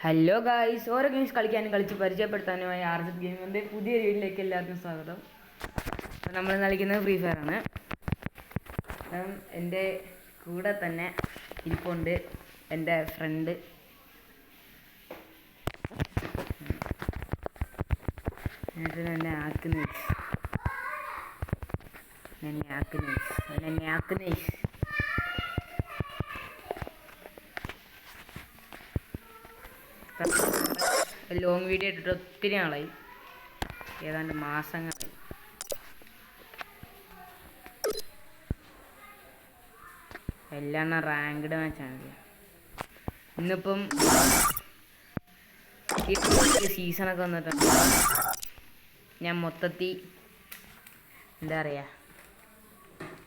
Hello guys, ഓരോ games കളിക്കാനും കളിച്ച് പരിചയപ്പെടുത്താനുമായി ആർജറ്റ് ഗെയിമിൻ്റെ പുതിയ വീഡിയോയിലേക്ക് എല്ലാവർക്കും സ്വാഗതം. അപ്പോൾ നമ്മൾ കളിക്കുന്നത് ഫ്രീ ഫയർ ആണ്. എൻ്റെ കൂടെ തന്നെ ഇരിപ്പുണ്ട് എൻ്റെ ഫ്രണ്ട്. എന്നെ ആക്കുന്ന ലോങ് വീഡിയോ ഇട്ടിട്ട് ഒത്തിരി നാളായി, ഏതാണ്ട് മാസങ്ങളായി. എല്ലാം റാങ്ക്ഡ് മാച്ചാണ്. ഇന്നിപ്പം സീസണൊക്കെ വന്നിട്ടുണ്ട്. ഞാൻ മൊത്തത്തിൽ എന്താ പറയുക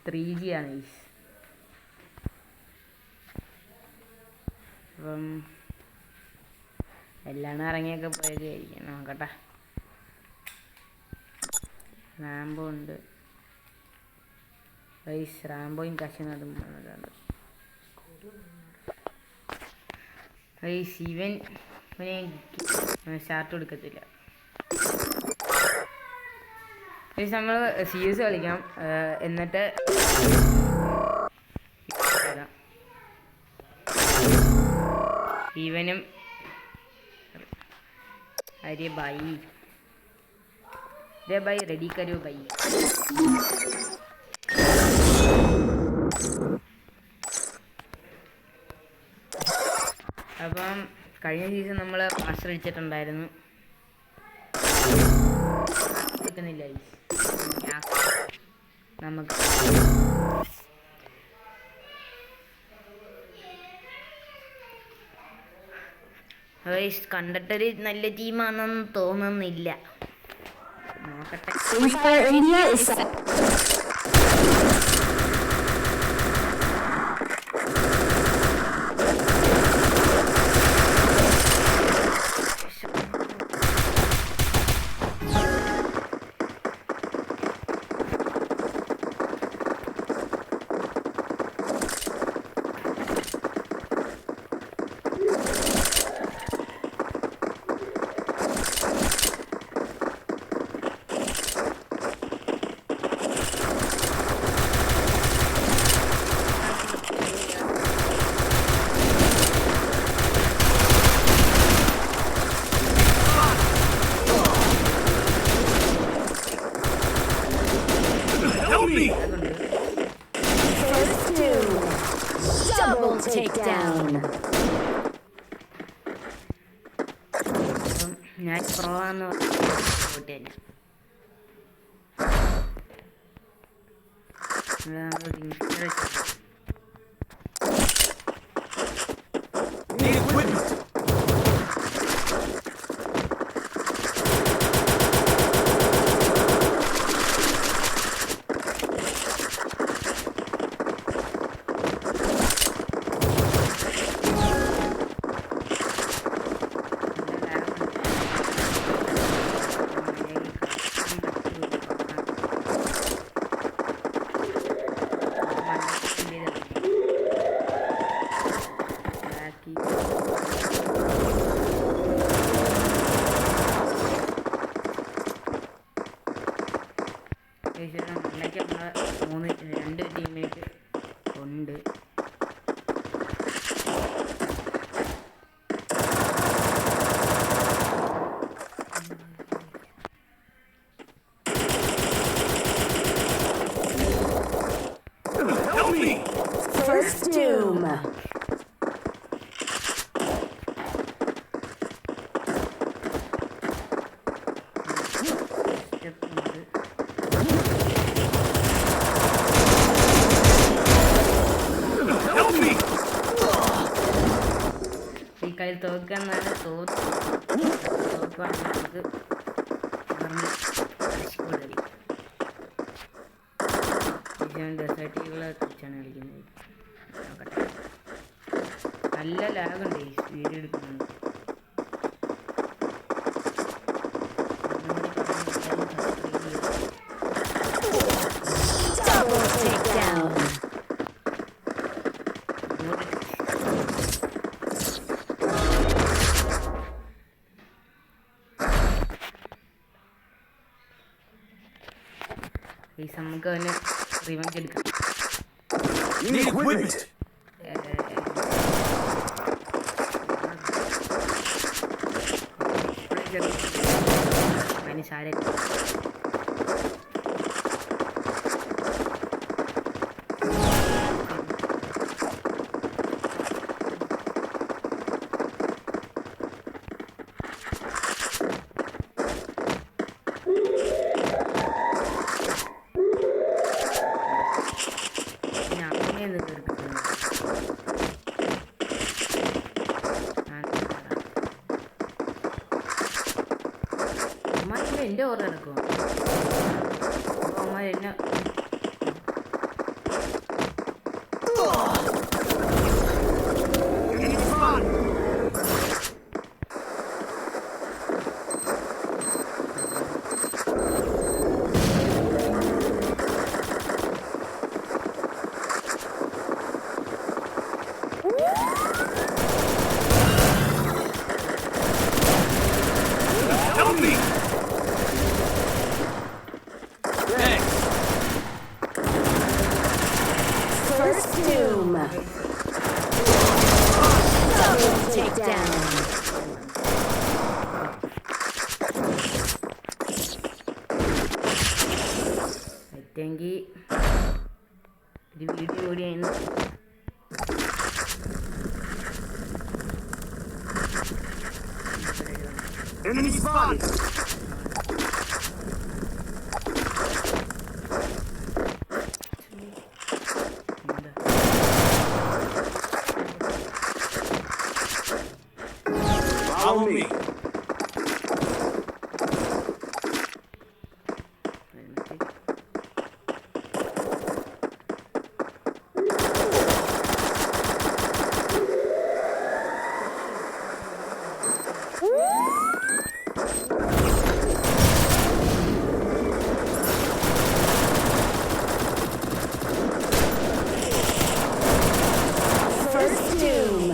3G ആണ്. അപ്പം എല്ലാം ഇറങ്ങിയൊക്കെ പോയതായിരിക്കും. നോക്കട്ടെ. റാംബോ ഉണ്ട്, റാംബോയും കശനതും വന്നിട്ടുണ്ട്. ഇവൻ ഷാർട്ട് കൊടുക്കത്തില്ല. നമ്മൾ CS കളിക്കാം. എന്നിട്ട് ഇവനും अरे भाई रेडी करो भाई. അപ്പം കഴിഞ്ഞ സീസൺ നമ്മൾ മാസ്റ്റർ അടിച്ചിട്ടുണ്ടായിരുന്നു. നമുക്ക് കണ്ടിട്ടൊരു നല്ല ടീമാണെന്ന് തോന്നുന്നില്ല. നോക്കട്ടെ. ഞാൻ പ്രോന്ന് രണ്ട് ടീമേറ്റ് ഉണ്ട്. First Doom. ഈ കളി തോക്കാന്നാണ് തോക്കുവാണെങ്കിൽ ഡെസേർട്ടുകളെ കുറിച്ചാണ് കളിക്കുന്നത്. നോക്കട്ടെ. നല്ല ലാഗുണ്ട് ഈ വീഡിയോ എടുക്കുന്നുണ്ട്. ഗൈസ് നമുക്ക് അവന് റിവഞ്ച് എടുക്കാം. Need equipment. അവന് ശാല എൻ്റെ ഓർഡർ നടക്കുമോ അമ്മ എന്നെ Help me. Thanks. First doom. Double takedown. പറ്റുമെങ്കിൽ ഒരു വീഡിയോ കൂടിയായിരുന്നു. Enemy spotted. Follow me. First doom.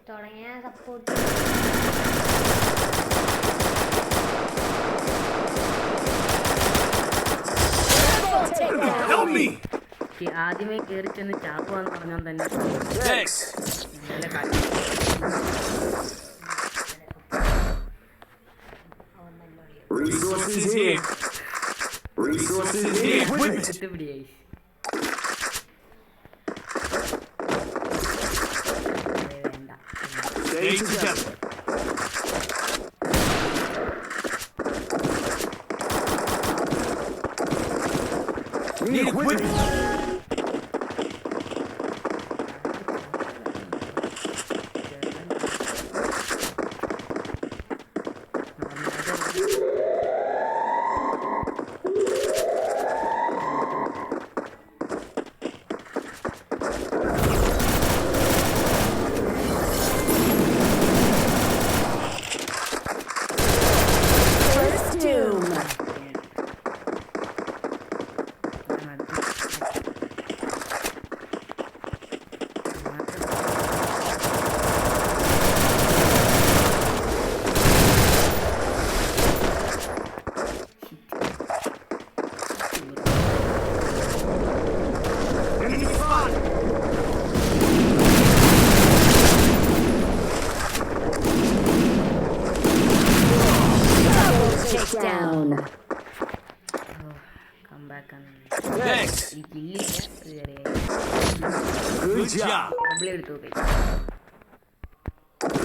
തുടങ്ങിയ support Double takedown. Help me. ആദ്യമേ കയറി ചെന്ന് ചാക്കുവാന്ന് പറഞ്ഞാൽ തന്നെ Thanks. നല്ല കാര്യം. Resources here. Resources here. Equipment. എത്തിപ്പിടിയായി. വേണ്ട. Stay together. Need equipment. First doom. Enemy spotted. Double takedown. കമ്പാക്കാണ്. Thanks. ഈ കില്ലില്ല കയറിയായി. Good job. ഡബിൾ എടുത്തു പോയി.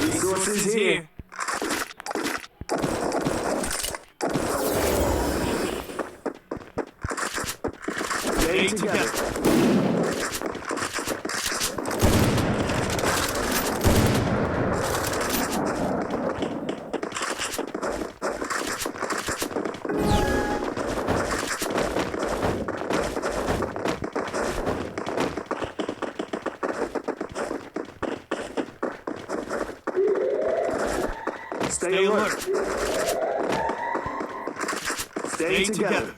Resources here. Stay together. Stay alert. Stay together.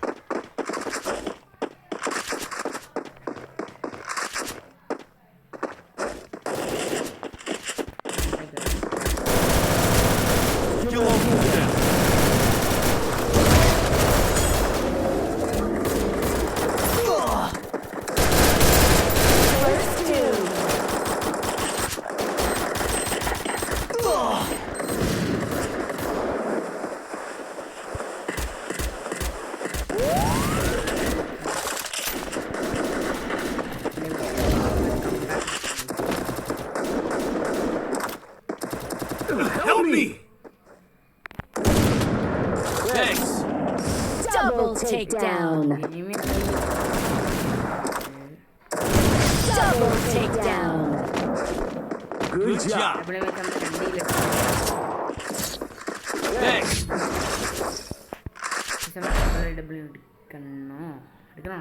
Help me! Thanks. Double takedown. ഇനിമി Double takedown. Good job. ഇവിടെ വെച്ച് നമ്മൾ രണ്ടിയില് Thanks. Double എടുക്കണോ എടുക്കണോ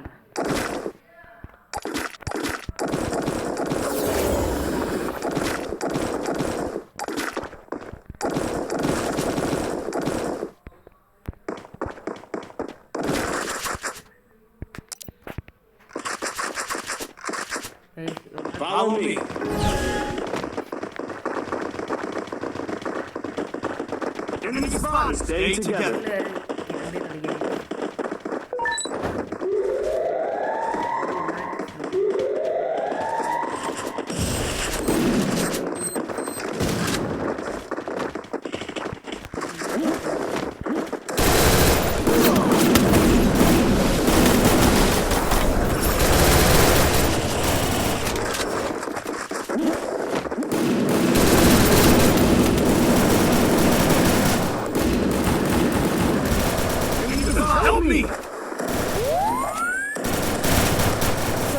Follow me. Enemy spotted. Stay together. Help me.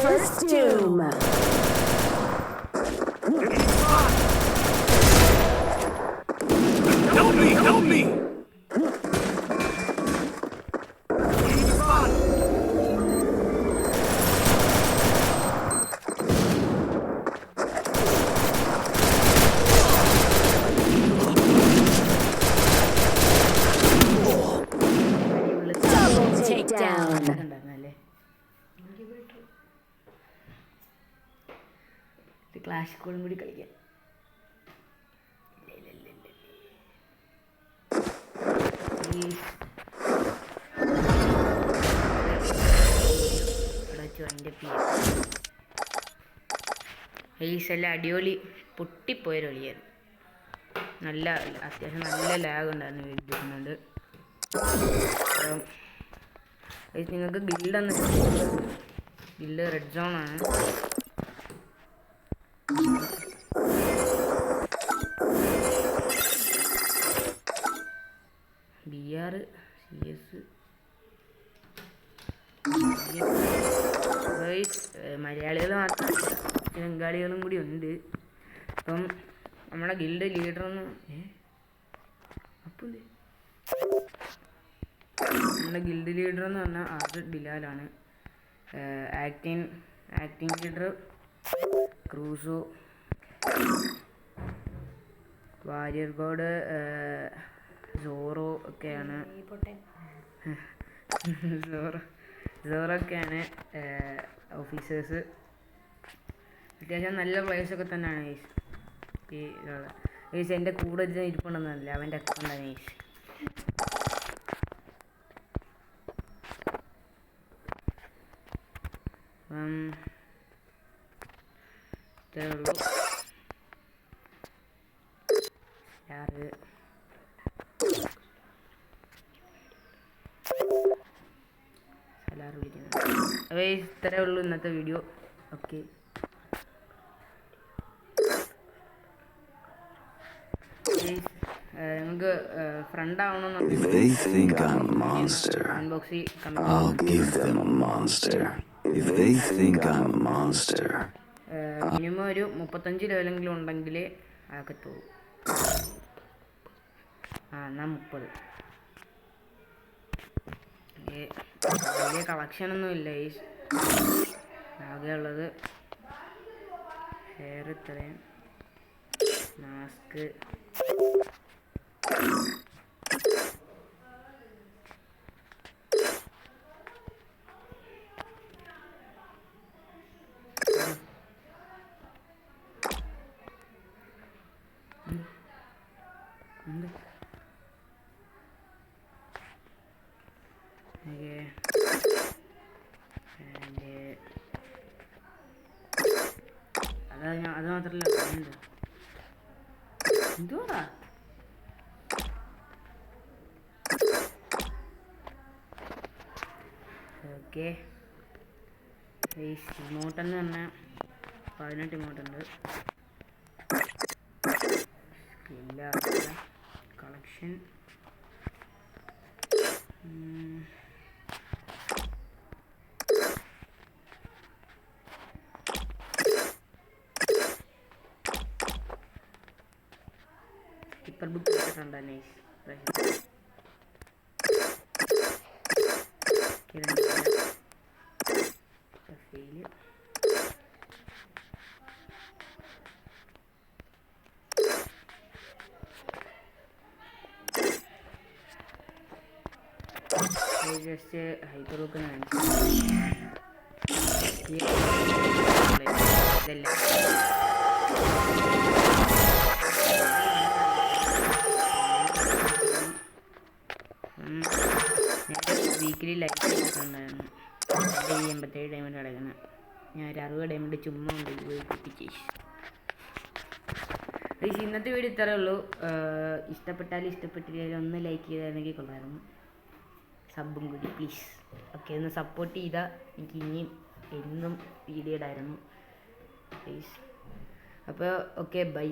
First doom. Help me. Help me. Double takedown. ഉണ്ടായിരുന്നല്ലേ clash കോളും കൂടി കളിക്കാം എല്ലാം അടിപൊളി പൊട്ടിപ്പോയൊരു കളിയായിരുന്നു നല്ല അത്യാവശ്യം നല്ല ലാഗ് ഉണ്ടായിരുന്നു വീഡിയോണ്ട് നിങ്ങൾക്ക് ഗിൽഡൊന്ന് ഗിൽഡ് റെഡ് സോൺ ആണ് BR CS മലയാളികൾ മാത്രം ബംഗാളികളും കൂടി ഉണ്ട് അപ്പം നമ്മുടെ ഗിൽഡ് ലീഡറൊന്ന് അപ്പം നമ്മുടെ ഗിൽഡ് ലീഡർ എന്ന് പറഞ്ഞാൽ ആസിഡ് ബിലാലാണ് acting leader Crusoe warrior god Zoro ഒക്കെയാണ് സോറോ ഒക്കെയാണ് ഓഫീസേഴ്സ് അത്യാവശ്യം നല്ല പ്ലേയേഴ്സൊക്കെ തന്നെയാണ് ഗൈസ് എൻ്റെ കൂടെ ഇരിപ്പുണ്ടെന്നല്ല അവൻ്റെ അക്കൗണ്ടാണ് ഗൈസ് ഇത്രേ ഉള്ളൂ സലാർ വിളിക്കുന്നത് അപ്പോൾ ഇത്രേ ഉള്ളൂ ഇന്നത്തെ വീഡിയോ ഓക്കെ നിങ്ങൾക്ക് friend If they think I'm a monster, അൺബോക്സിൽ I'll give them a monster. If they think I'm a monster, minimum ഒരു 35 ലെവലെങ്കിലും ഉണ്ടെങ്കിലേ ആക്കത്തുള്ളൂ എന്നാൽ 30 വലിയ കളക്ഷനൊന്നുമില്ല ഈ ആകെയുള്ളത് ഹെയർ ഇത്രയും മാസ്ക് അത് മാത്രല്ല എന്തുവാ ഓക്കെ ഇമോട്ടെന്ന് പറഞ്ഞാൽ 18 ഇമോട്ടുണ്ട്. സ്കില്ല കളക്ഷൻ സ്റ്റിക്കർ ബുക്ക് ഇട്ടിട്ടുണ്ട്. Nice fail just hyper book ഇതല്ല വീക്കിലി ലൈക്ക് ചെയ്തിട്ടുണ്ടായിരുന്നു. 87 ഡയമണ്ട് കിടക്കുന്നത്. ഞാൻ ഒരു 60 ഡയമണ്ട് ചുമ്മാ ഉണ്ട് ഉപയോഗിപ്പിച്ച്. ഇന്നത്തെ വീഡിയോ ഇത്രയേ ഉള്ളൂ. ഇഷ്ടപ്പെട്ടാലും ഇഷ്ടപ്പെട്ടില്ലെങ്കിലും ഒന്ന് ലൈക്ക് ചെയ്തായിരുന്നെങ്കിൽ കൊള്ളായിരുന്നു. സബും കൂടി പ്ലീസ്. ഓക്കെ, ഒന്ന് സപ്പോർട്ട് ചെയ്താൽ എനിക്ക് ഇനിയും എന്നും വീഡിയോ ഇടായിരുന്നു പ്ലീസ്. അപ്പോൾ ഓക്കെ, ബൈ.